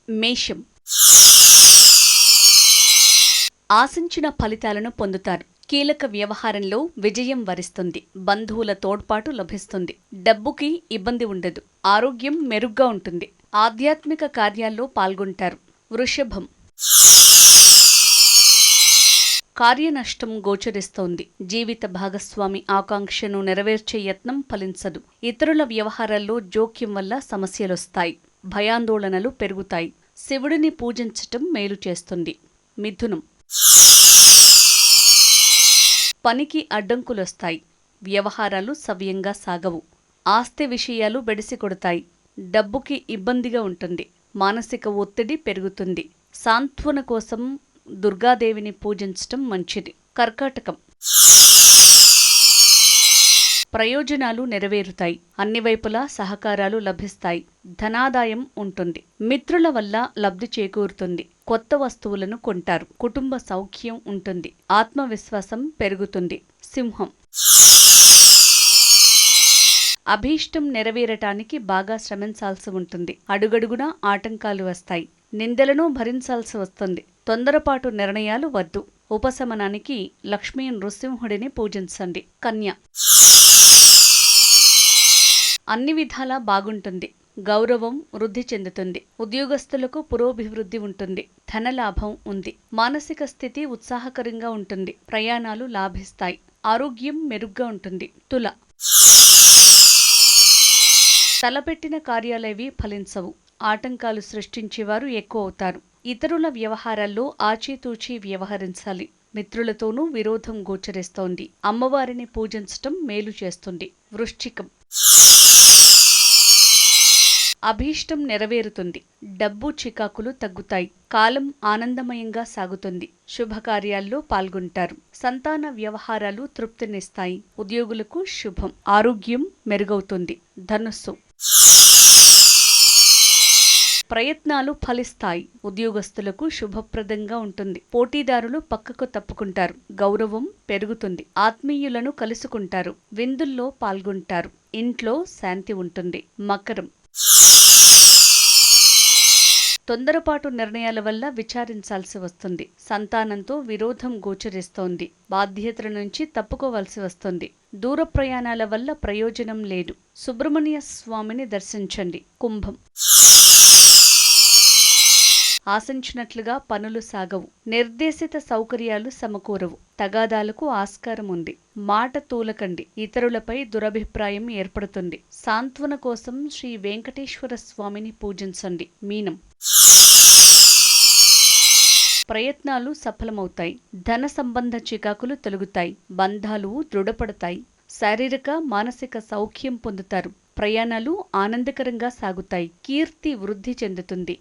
మేషం. ఆశించిన ఫలితాలను పొందుతారు. కీలక వ్యవహారంలో విజయం వరిస్తుంది. బంధువుల తోడ్పాటు లభిస్తుంది. డబ్బుకి ఇబ్బంది ఉండదు. ఆరోగ్యం మెరుగ్గా ఉంటుంది. ఆధ్యాత్మిక కార్యాల్లో పాల్గొంటారు. వృషభం. కార్యనష్టం గోచరిస్తోంది. జీవిత భాగస్వామి ఆకాంక్షను నెరవేర్చే యత్నం ఫలించదు. ఇతరుల వ్యవహారాల్లో జోక్యం వల్ల సమస్యలొస్తాయి. భయాందోళనలు పెరుగుతాయి. శివుడిని పూజించటం మేలు చేస్తుంది. మిథునం. పనికి అడ్డంకులొస్తాయి. వ్యవహారాలు సవ్యంగా సాగవు. ఆస్తి విషయాలు బెడిసికొడతాయి. డబ్బుకి ఇబ్బందిగా ఉంటుంది. మానసిక ఒత్తిడి పెరుగుతుంది. సాంత్వన కోసం దుర్గాదేవిని పూజించటం మంచిది. కర్కాటకం. ప్రయోజనాలు నెరవేరుతాయి. అన్ని వైపులా సహకారాలు లభిస్తాయి. ధనాదాయం ఉంటుంది. మిత్రుల వల్ల లబ్ధి చేకూరుతుంది. కొత్త వస్తువులను కొంటారు. కుటుంబ సౌఖ్యం ఉంటుంది. ఆత్మవిశ్వాసం పెరుగుతుంది. సింహం. అభీష్టం నెరవేరటానికి బాగా శ్రమించాల్సి ఉంటుంది. అడుగడుగునా ఆటంకాలు వస్తాయి. నిందలను భరించాల్సి వస్తుంది. తొందరపాటు నిర్ణయాలు వద్దు. ఉపశమనానికి లక్ష్మీ నృసింహుడిని పూజించండి. కన్య. అన్ని విధాలా బాగుంటుంది. గౌరవం వృద్ధి చెందుతుంది. ఉద్యోగస్తులకు పురోభివృద్ధి ఉంటుంది. ధనలాభం ఉంది. మానసిక స్థితి ఉత్సాహకరంగా ఉంటుంది. ప్రయాణాలు లాభిస్తాయి. ఆరోగ్యం మెరుగ్గా ఉంటుంది. తుల. తలపెట్టిన కార్యాలేవి ఫలించవు. ఆటంకాలు సృష్టించేవారు ఎక్కువ అవుతారు. ఇతరుల వ్యవహారాల్లో ఆచితూచి వ్యవహరించాలి. మిత్రులతోనూ విరోధం గోచరిస్తోంది. అమ్మవారిని పూజించటం మేలు చేస్తుంది. వృశ్చికం. అభీష్టం నెరవేరుతుంది. డబ్బు చికాకులు తగ్గుతాయి. కాలం ఆనందమయంగా సాగుతుంది. శుభకార్యాల్లో పాల్గొంటారు. సంతాన వ్యవహారాలు తృప్తినిస్తాయి. ఉద్యోగులకు శుభం. ఆరోగ్యం మెరుగవుతుంది. ధనుస్సు. ప్రయత్నాలు ఫలిస్తాయి. ఉద్యోగస్తులకు శుభప్రదంగా ఉంటుంది. పోటీదారులు పక్కకు తప్పుకుంటారు. గౌరవం పెరుగుతుంది. ఆత్మీయులను కలుసుకుంటారు. విందుల్లో పాల్గొంటారు. ఇంట్లో శాంతి ఉంటుంది. మకరం. తొందరపాటు నిర్ణయాల వల్ల విచారించాల్సి వస్తుంది. సంతానంతో విరోధం గోచరిస్తోంది. బాధ్యతల నుంచి తప్పుకోవాల్సి వస్తుంది. దూర ప్రయాణాల వల్ల ప్రయోజనం లేదు. సుబ్రహ్మణ్య స్వామిని దర్శించండి. కుంభం. ఆశించినట్లుగా పనులు సాగవు. నిర్దేశిత సౌకర్యాలు సమకూరవు. తగాదాలకు ఆస్కారం ఉంది. మాట తూలకండి. ఇతరులపై దురభిప్రాయం ఏర్పడుతుంది. సాంత్వన కోసం శ్రీ వెంకటేశ్వర స్వామిని పూజించండి. మీనం. ప్రయత్నాలు సఫలమవుతాయి. ధన సంబంధ చికాకులు తొలగుతాయి. బంధాలు దృఢపడతాయి. శారీరక మానసిక సౌఖ్యం పొందుతారు. ప్రయాణాలు ఆనందకరంగా సాగుతాయి. కీర్తి వృద్ధి చెందుతుంది.